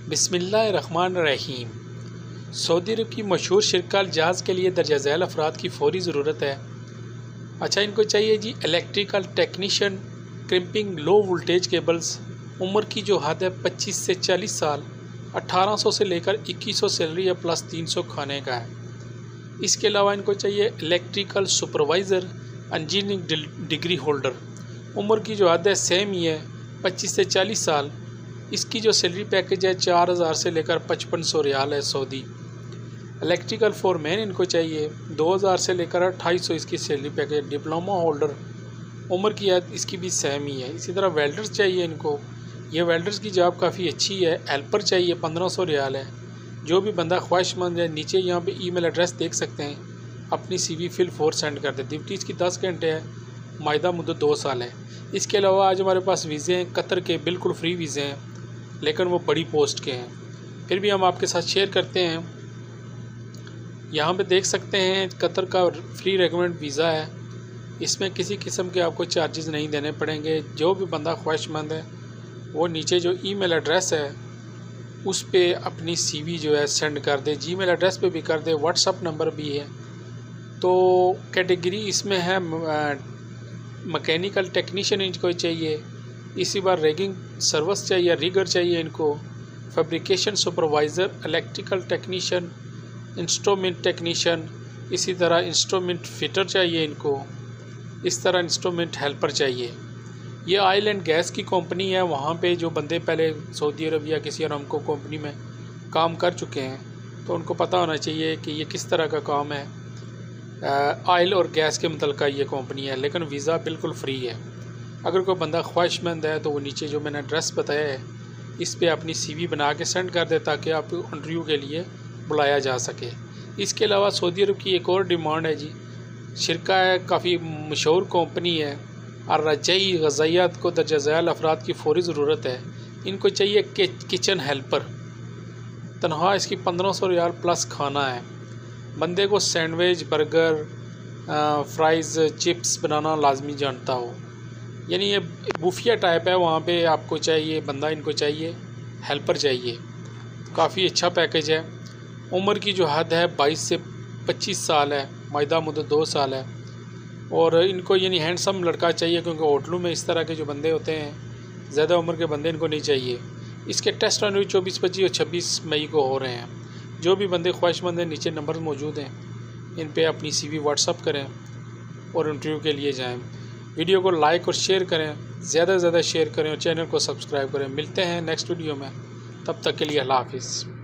बिस्मिल्लाहिर्रहमानिर्रहीम। सऊदी अरब की मशहूर शिरका जहाज़ के लिए दर्जा झैल अफराद की फ़ौरी ज़रूरत है। अच्छा, इनको चाहिए जी electrical technician, crimping low voltage cables. उम्र की जो हद है 25 से 40 साल, 1800 से लेकर 2100 सैलरी या प्लस 300 खाने का है। इसके अलावा इनको चाहिए electrical supervisor, engineering degree holder. उम्र की जो हद है सेम ही है, 25 से 40 साल। इसकी जो सैलरी पैकेज है 4000 से लेकर 5500 रियाल है सऊदी। इलेक्ट्रिकल फोरमैन इनको चाहिए 2000 से लेकर 2800 इसकी सैलरी पैकेज। डिप्लोमा होल्डर, उम्र की हद इसकी भी सेम ही है। इसी तरह वेल्डर्स चाहिए इनको, ये वेल्डर्स की जॉब काफ़ी अच्छी है। हेल्पर चाहिए 1500 रियाल है। जो भी बंदा ख्वाहिशमंद है नीचे यहाँ पे ईमेल एड्रेस देख सकते हैं, अपनी CV फिल फोर सेंड कर दे। ड्यूटी इसकी 10 घंटे है, मायदा मुद्दत 2 साल है। इसके अलावा आज हमारे पास वीज़े हैं कतर के, बिल्कुल फ्री वीज़े हैं, लेकिन वो बड़ी पोस्ट के हैं। फिर भी हम आपके साथ शेयर करते हैं। यहाँ पे देख सकते हैं कतर का फ्री रेकमेंड वीज़ा है। इसमें किसी किस्म के आपको चार्जेस नहीं देने पड़ेंगे। जो भी बंदा ख्वाहिशमंद है वो नीचे जो ईमेल एड्रेस है उस पे अपनी CV जो है सेंड कर दे। जीमेल एड्रेस पे भी कर दे, व्हाट्सअप नंबर भी है। तो कैटेगरी इसमें है मैकेनिकल टेक्नीशियन इनको चाहिए, इसी बार रिगिंग सर्विस चाहिए, रिगर चाहिए इनको, fabrication supervisor, electrical technician, instrument technician, इसी तरह इंस्ट्रूमेंट फिटर चाहिए इनको, इस तरह इंस्ट्रूमेंट हेल्पर चाहिए। ये ऑयल एंड गैस की कंपनी है। वहाँ पे जो बंदे पहले सऊदी अरब या किसी अरामको कंपनी में काम कर चुके हैं तो उनको पता होना चाहिए कि ये किस तरह का काम है। ऑयल और गैस के मुतल्लिक़ ये कंपनी है, लेकिन वीज़ा बिल्कुल फ्री है। अगर कोई बंदा ख्वाहिशमंद है तो वो नीचे जो मैंने एड्रेस बताया है इस पे अपनी CV बना के सेंड कर दे ताकि आप इंटरव्यू के लिए बुलाया जा सके। इसके अलावा सऊदी अरब की एक और डिमांड है जी, शिरका है, काफ़ी मशहूर कंपनी है, और रजाई ग़ज़ाइयात को दर्जा झैल अफराद की फ़ौरी ज़रूरत है। इनको चाहिए किचन हेल्पर। तनख्वाह इसकी 1500 रियाल प्लस खाना है। बंदे को सैंडविच, बर्गर, फ्राइज़, चिप्स बनाना लाजमी जानता हो, यानी ये बुफिया टाइप है। वहाँ पे आपको चाहिए बंदा, इनको चाहिए हेल्पर चाहिए। काफ़ी अच्छा पैकेज है। उम्र की जो हद है 22 से 25 साल है, मायदा मुद्दत 2 साल है। और इनको यानी हैंडसम लड़का चाहिए, क्योंकि होटलों में इस तरह के जो बंदे होते हैं ज़्यादा उम्र के बंदे इनको नहीं चाहिए। इसके टेस्ट इंटरव्यू 24, 25 और 26 मई को हो रहे हैं। जो भी बंदे ख्वाहिशमंद हैं नीचे नंबर मौजूद हैं, इन पे अपनी CV व्हाट्सअप करें और इंटरव्यू के लिए जाएं। वीडियो को लाइक और शेयर करें, ज़्यादा से ज़्यादा शेयर करें और चैनल को सब्सक्राइब करें। मिलते हैं नेक्स्ट वीडियो में, तब तक के लिए अल्लाह हाफिज़।